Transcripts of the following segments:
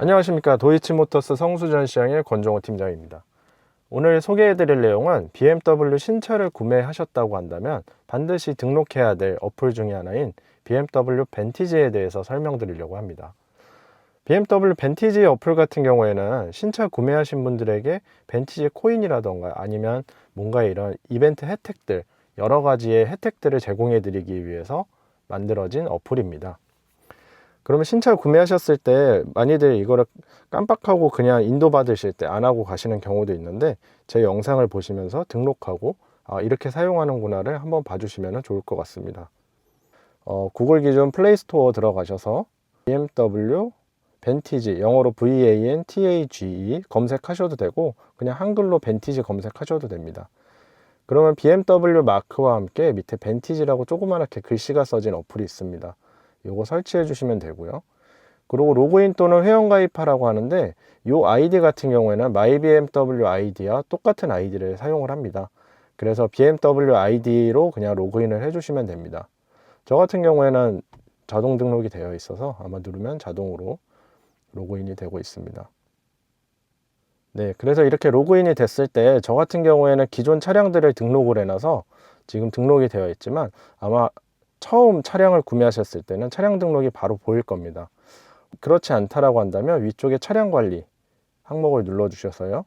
안녕하십니까. 도이치모터스 성수전 시장의 권정호 팀장입니다. 오늘 소개해드릴 내용은 BMW 신차를 구매하셨다고 한다면 반드시 등록해야 될 어플 중에 하나인 BMW 벤티지에 대해서 설명드리려고 합니다. BMW 벤티지 어플 같은 경우에는 신차 구매하신 분들에게 벤티지 코인이라던가 아니면 뭔가 이런 이벤트 혜택들, 여러 가지의 혜택들을 제공해 드리기 위해서 만들어진 어플입니다. 그러면 신차 구매하셨을 때 많이들 이거를 깜빡하고 그냥 인도받으실 때 안 하고 가시는 경우도 있는데, 제 영상을 보시면서 등록하고 이렇게 사용하는구나를 한번 봐주시면 좋을 것 같습니다. 구글 기준 플레이스토어 들어가셔서 BMW 벤티지, 영어로 VANTAGE 검색하셔도 되고 그냥 한글로 벤티지 검색하셔도 됩니다. 그러면 BMW 마크와 함께 밑에 벤티지라고 조그맣게 글씨가 써진 어플이 있습니다. 이거 설치해 주시면 되고요. 그리고 로그인 또는 회원가입하라고 하는데, 이 아이디 같은 경우에는 MyBMW 아이디와 똑같은 아이디를 사용을 합니다. 그래서 BMW 아이디로 그냥 로그인을 해주시면 됩니다. 저 같은 경우에는 자동 등록이 되어 있어서 아마 누르면 자동으로 로그인이 되고 있습니다. 네, 그래서 이렇게 로그인이 됐을 때 저 같은 경우에는 기존 차량들을 등록을 해놔서 지금 등록이 되어 있지만, 아마 처음 차량을 구매하셨을 때는 차량 등록이 바로 보일 겁니다. 그렇지 않다라고 한다면 위쪽에 차량 관리 항목을 눌러 주셔서요,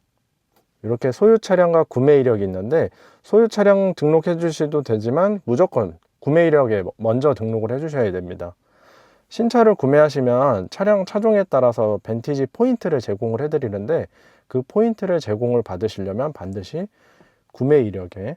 이렇게 소유 차량과 구매 이력이 있는데, 소유 차량 등록해 주셔도 되지만 무조건 구매 이력에 먼저 등록을 해 주셔야 됩니다. 신차를 구매하시면 차량 차종에 따라서 벤티지 포인트를 제공을 해 드리는데, 그 포인트를 제공을 받으시려면 반드시 구매 이력에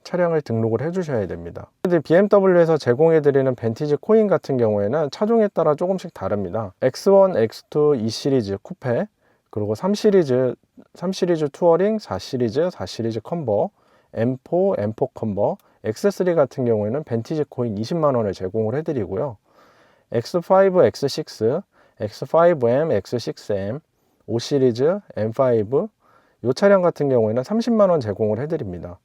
차량을 등록을 해 주셔야 됩니다. BMW에서 제공해 드리는 벤티지 코인 같은 경우에는 차종에 따라 조금씩 다릅니다. X1, X2, 2시리즈 쿠페, 그리고 3시리즈 투어링, 4시리즈 컴버, M4, M4 컴버, X3 같은 경우에는 벤티지 코인 20만원을 제공을 해 드리고요. X5, X6, X5M, X6M, 5시리즈, M5, 이 차량 같은 경우에는 30만원 제공을 해 드립니다.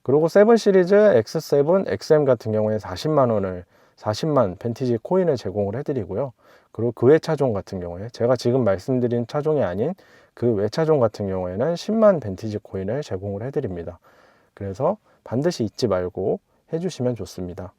그리고 7 시리즈 X7, XM 같은 경우에 40만 벤티지 코인을 제공을 해드리고요. 그리고 그 외 차종 같은 경우에, 제가 지금 말씀드린 차종이 아닌 그 외 차종 같은 경우에는 10만 벤티지 코인을 제공을 해드립니다. 그래서 반드시 잊지 말고 해주시면 좋습니다.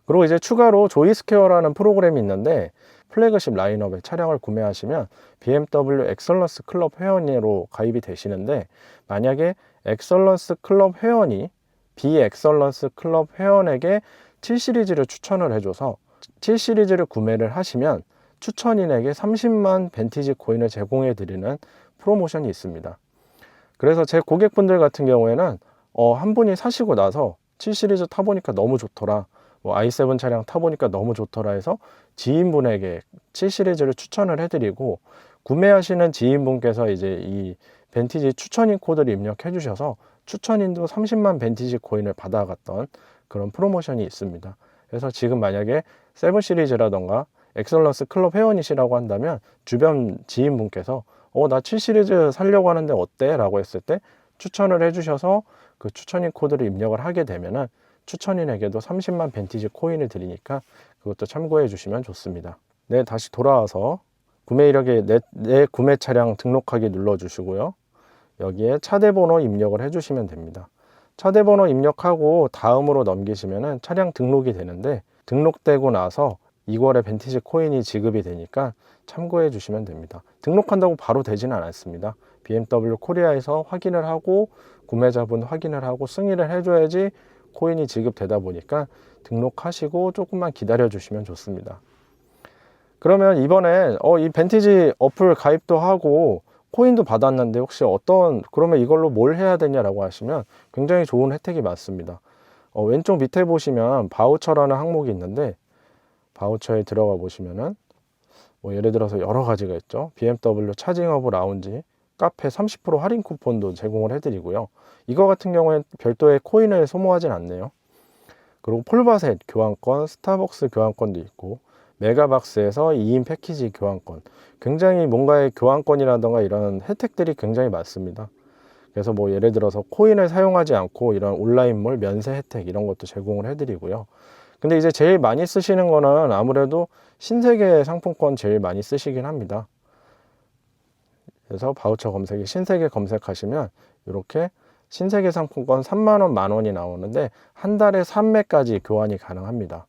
그리고 이제 추가로 조이스퀘어라는 프로그램이 있는데, 플래그십 라인업의 차량을 구매하시면 BMW 엑설런스 클럽 회원으로 가입이 되시는데, 만약에 엑설런스 클럽 회원이 비엑설런스 클럽 회원에게 7시리즈를 추천을 해줘서 7시리즈를 구매를 하시면 추천인에게 30만 벤티지 코인을 제공해 드리는 프로모션이 있습니다. 그래서 제 고객분들 같은 경우에는 한 분이 사시고 나서 7시리즈 타보니까 너무 좋더라, i7 차량 타보니까 너무 좋더라 해서 지인분에게 7시리즈를 추천을 해드리고, 구매하시는 지인분께서 이제 이 벤티지 추천인 코드를 입력해 주셔서 추천인도 30만 벤티지 코인을 받아갔던 그런 프로모션이 있습니다. 그래서 지금 만약에 7 시리즈라던가 엑설런스 클럽 회원이시라고 한다면 주변 지인분께서 나 7 시리즈 살려고 하는데 어때? 라고 했을 때 추천을 해주셔서 그 추천인 코드를 입력을 하게 되면은 추천인에게도 30만 벤티지 코인을 드리니까 그것도 참고해 주시면 좋습니다. 네, 다시 돌아와서 구매 이력에 내 구매 차량 등록하기 눌러 주시고요. 여기에 차대 번호 입력을 해 주시면 됩니다. 차대 번호 입력하고 다음으로 넘기시면 차량 등록이 되는데, 등록되고 나서 2월에 벤티지 코인이 지급이 되니까 참고해 주시면 됩니다. 등록한다고 바로 되지는 않습니다. BMW 코리아에서 확인을 하고 구매자분 확인을 하고 승인을 해줘야지 코인이 지급되다 보니까 등록하시고 조금만 기다려 주시면 좋습니다. 그러면 이번에 이 벤티지 어플 가입도 하고 코인도 받았는데 혹시 그러면 이걸로 뭘 해야 되냐라고 하시면 굉장히 좋은 혜택이 많습니다. 왼쪽 밑에 보시면 바우처라는 항목이 있는데, 바우처에 들어가 보시면은 예를 들어서 여러 가지가 있죠. BMW 차징허브 라운지, 카페 30% 할인 쿠폰도 제공을 해드리고요. 이거 같은 경우에 별도의 코인을 소모하진 않네요. 그리고 폴바셋 교환권, 스타벅스 교환권도 있고, 메가박스에서 2인 패키지 교환권, 굉장히 뭔가의 교환권이라던가 이런 혜택들이 굉장히 많습니다. 그래서 예를 들어서 코인을 사용하지 않고 이런 온라인몰 면세 혜택 이런 것도 제공을 해드리고요. 근데 이제 제일 많이 쓰시는 거는 아무래도 신세계 상품권 제일 많이 쓰시긴 합니다. 그래서 바우처 검색에 신세계 검색하시면 이렇게 신세계 상품권 3만원, 만원이 나오는데 한 달에 3매까지 교환이 가능합니다.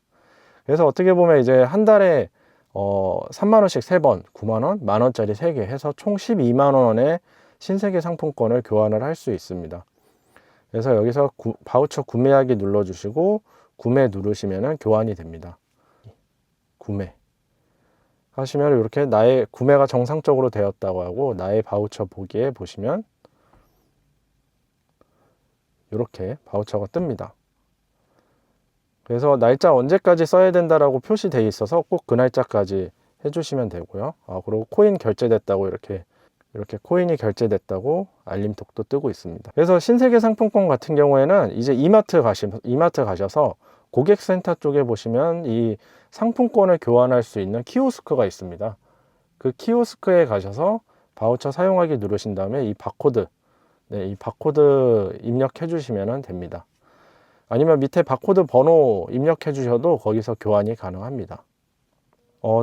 그래서 어떻게 보면 이제 한 달에 3만원씩 3번, 9만원, 만원짜리 3개 해서 총 12만원의 신세계 상품권을 교환을 할 수 있습니다. 그래서 여기서 바우처 구매하기 눌러주시고 구매 누르시면 교환이 됩니다. 구매 하시면 이렇게 나의 구매가 정상적으로 되었다고 하고 나의 바우처 보기에 보시면 이렇게 바우처가 뜹니다. 그래서 날짜 언제까지 써야 된다라고 표시되어 있어서 꼭 그 날짜까지 해주시면 되고요. 그리고 코인 결제됐다고 이렇게 코인이 결제됐다고 알림톡도 뜨고 있습니다. 그래서 신세계 상품권 같은 경우에는 이제 이마트 가셔서 고객센터 쪽에 보시면 이 상품권을 교환할 수 있는 키오스크가 있습니다. 그 키오스크에 가셔서 바우처 사용하기 누르신 다음에 이 바코드, 이 바코드 입력해 주시면 됩니다. 아니면 밑에 바코드 번호 입력해 주셔도 거기서 교환이 가능합니다.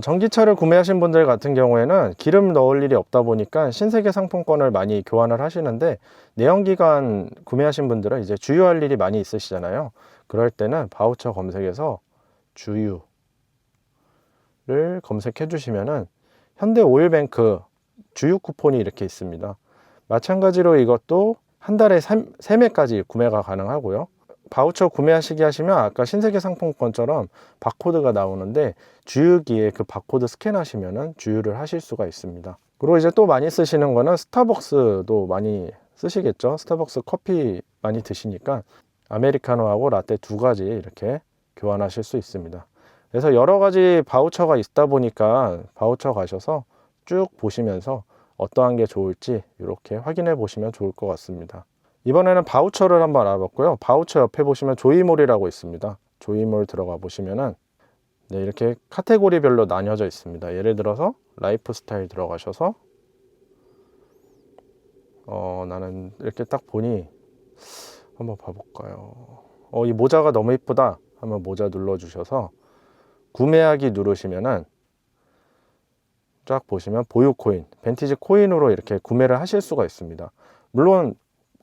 전기차를 구매하신 분들 같은 경우에는 기름 넣을 일이 없다 보니까 신세계 상품권을 많이 교환을 하시는데, 내연기관 구매하신 분들은 이제 주유할 일이 많이 있으시잖아요. 그럴 때는 바우처 검색에서 주유를 검색해 주시면은 현대오일뱅크 주유 쿠폰이 이렇게 있습니다. 마찬가지로 이것도 한 달에 3매까지 구매가 가능하고요. 바우처 구매하시기 하시면 아까 신세계 상품권처럼 바코드가 나오는데 주유기에 그 바코드 스캔하시면 주유를 하실 수가 있습니다. 그리고 이제 또 많이 쓰시는 거는 스타벅스도 많이 쓰시겠죠. 스타벅스 커피 많이 드시니까 아메리카노하고 라떼 두 가지 이렇게 교환하실 수 있습니다. 그래서 여러 가지 바우처가 있다 보니까 바우처 가셔서 쭉 보시면서 어떠한 게 좋을지 이렇게 확인해 보시면 좋을 것 같습니다. 이번에는 바우처를 한번 알아봤고요. 바우처 옆에 보시면 조이몰이라고 있습니다. 조이몰 들어가 보시면은 이렇게 카테고리별로 나뉘어져 있습니다. 예를 들어서 라이프 스타일 들어가셔서 나는 이렇게 딱 보니 한번 봐볼까요? 이 모자가 너무 이쁘다 하면 모자 눌러주셔서 구매하기 누르시면은 쫙 보시면 보유 코인, 벤티지 코인으로 이렇게 구매를 하실 수가 있습니다. 물론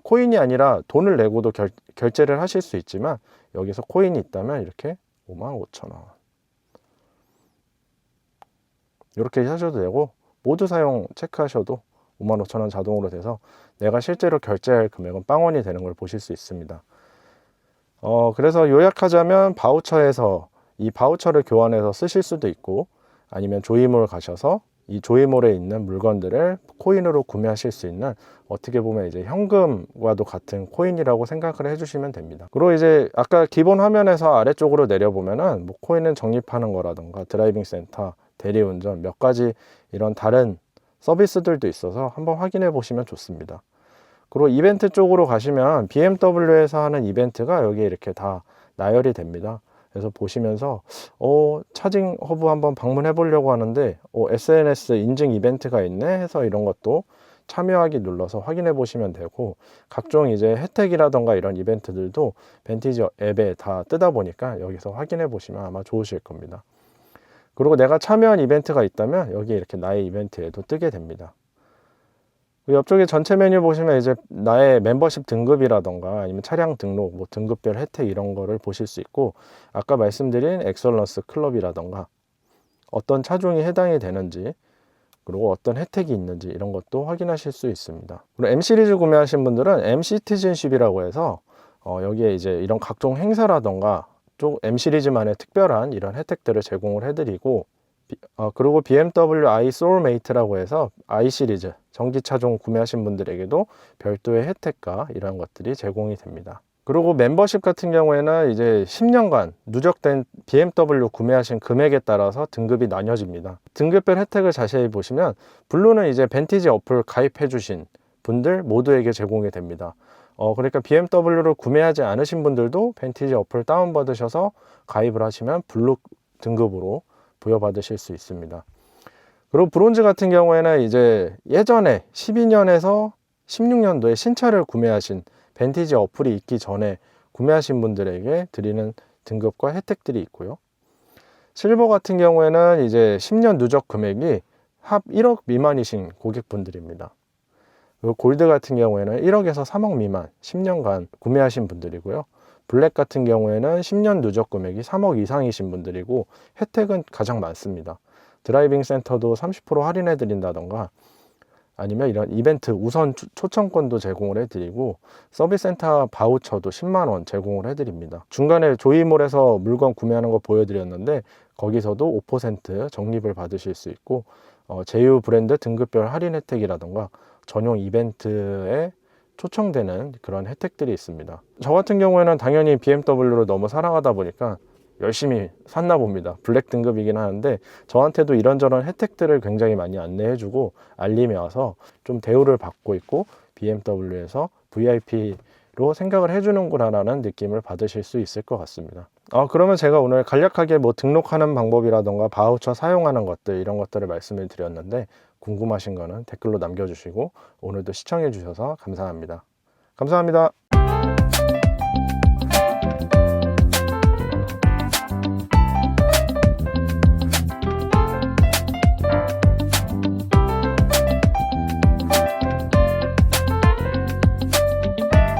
코인이 아니라 돈을 내고도 결제를 하실 수 있지만 여기서 코인이 있다면 이렇게 55,000원 이렇게 하셔도 되고, 모두 사용 체크하셔도 55,000원 자동으로 돼서 내가 실제로 결제할 금액은 빵원이 되는 걸 보실 수 있습니다. 그래서 요약하자면 바우처에서 이 바우처를 교환해서 쓰실 수도 있고, 아니면 조이몰 가셔서 이 조이몰에 있는 물건들을 코인으로 구매하실 수 있는, 어떻게 보면 이제 현금과도 같은 코인이라고 생각을 해주시면 됩니다. 그리고 이제 아까 기본 화면에서 아래쪽으로 내려보면은 뭐 코인은 적립하는 거라던가 드라이빙 센터, 대리운전 몇 가지 이런 다른 서비스들도 있어서 한번 확인해 보시면 좋습니다. 그리고 이벤트 쪽으로 가시면 BMW에서 하는 이벤트가 여기 이렇게 다 나열이 됩니다. 그래서 보시면서 차징 허브 한번 방문해 보려고 하는데 SNS 인증 이벤트가 있네 해서 이런 것도 참여하기 눌러서 확인해 보시면 되고, 각종 이제 혜택이라던가 이런 이벤트들도 벤티지 앱에 다 뜨다 보니까 여기서 확인해 보시면 아마 좋으실 겁니다. 그리고 내가 참여한 이벤트가 있다면 여기 이렇게 나의 이벤트에도 뜨게 됩니다. 옆쪽에 전체 메뉴 보시면 이제 나의 멤버십 등급이라던가 아니면 차량 등록, 뭐 등급별 혜택 이런 거를 보실 수 있고, 아까 말씀드린 엑설런스 클럽이라던가 어떤 차종이 해당이 되는지, 그리고 어떤 혜택이 있는지 이런 것도 확인하실 수 있습니다. 그리고 M 시리즈 구매하신 분들은 M 시티즌십이라고 해서 여기에 이제 이런 각종 행사라던가 쪽 M 시리즈만의 특별한 이런 혜택들을 제공을 해드리고, 그리고 BMW i 소울메이트라고 해서 i 시리즈 전기차종 구매하신 분들에게도 별도의 혜택과 이런 것들이 제공이 됩니다. 그리고 멤버십 같은 경우에는 이제 10년간 누적된 BMW 구매하신 금액에 따라서 등급이 나뉘어집니다. 등급별 혜택을 자세히 보시면 블루는 이제 벤티지 어플 가입해 주신 분들 모두에게 제공이 됩니다. 그러니까 BMW를 구매하지 않으신 분들도 벤티지 어플 다운받으셔서 가입을 하시면 블루 등급으로 부여받으실 수 있습니다. 그리고 브론즈 같은 경우에는 이제 예전에 12년에서 16년도에 신차를 구매하신 벤티지 어플이 있기 전에 구매하신 분들에게 드리는 등급과 혜택들이 있고요. 실버 같은 경우에는 이제 10년 누적 금액이 합 1억 미만이신 고객분들입니다. 그리고 골드 같은 경우에는 1억에서 3억 미만 10년간 구매하신 분들이고요. 블랙 같은 경우에는 10년 누적 금액이 3억 이상이신 분들이고 혜택은 가장 많습니다. 드라이빙 센터도 30% 할인해 드린다던가 아니면 이런 이벤트 우선 초청권도 제공을 해드리고 서비스 센터 바우처도 10만 원 제공을 해드립니다. 중간에 조이몰에서 물건 구매하는 거 보여드렸는데 거기서도 5% 적립을 받으실 수 있고 제휴 브랜드 등급별 할인 혜택이라던가 전용 이벤트에 초청되는 그런 혜택들이 있습니다. 저 같은 경우에는 당연히 BMW를 너무 사랑하다 보니까 열심히 샀나 봅니다. 블랙 등급이긴 하는데 저한테도 이런저런 혜택들을 굉장히 많이 안내해주고 알림이 와서 좀 대우를 받고 있고 BMW에서 VIP로 생각을 해주는구나 라는 느낌을 받으실 수 있을 것 같습니다. 그러면 제가 오늘 간략하게 뭐 등록하는 방법이라던가 바우처 사용하는 것들 이런 것들을 말씀을 드렸는데 궁금하신 거는 댓글로 남겨주시고 오늘도 시청해 주셔서 감사합니다. 감사합니다.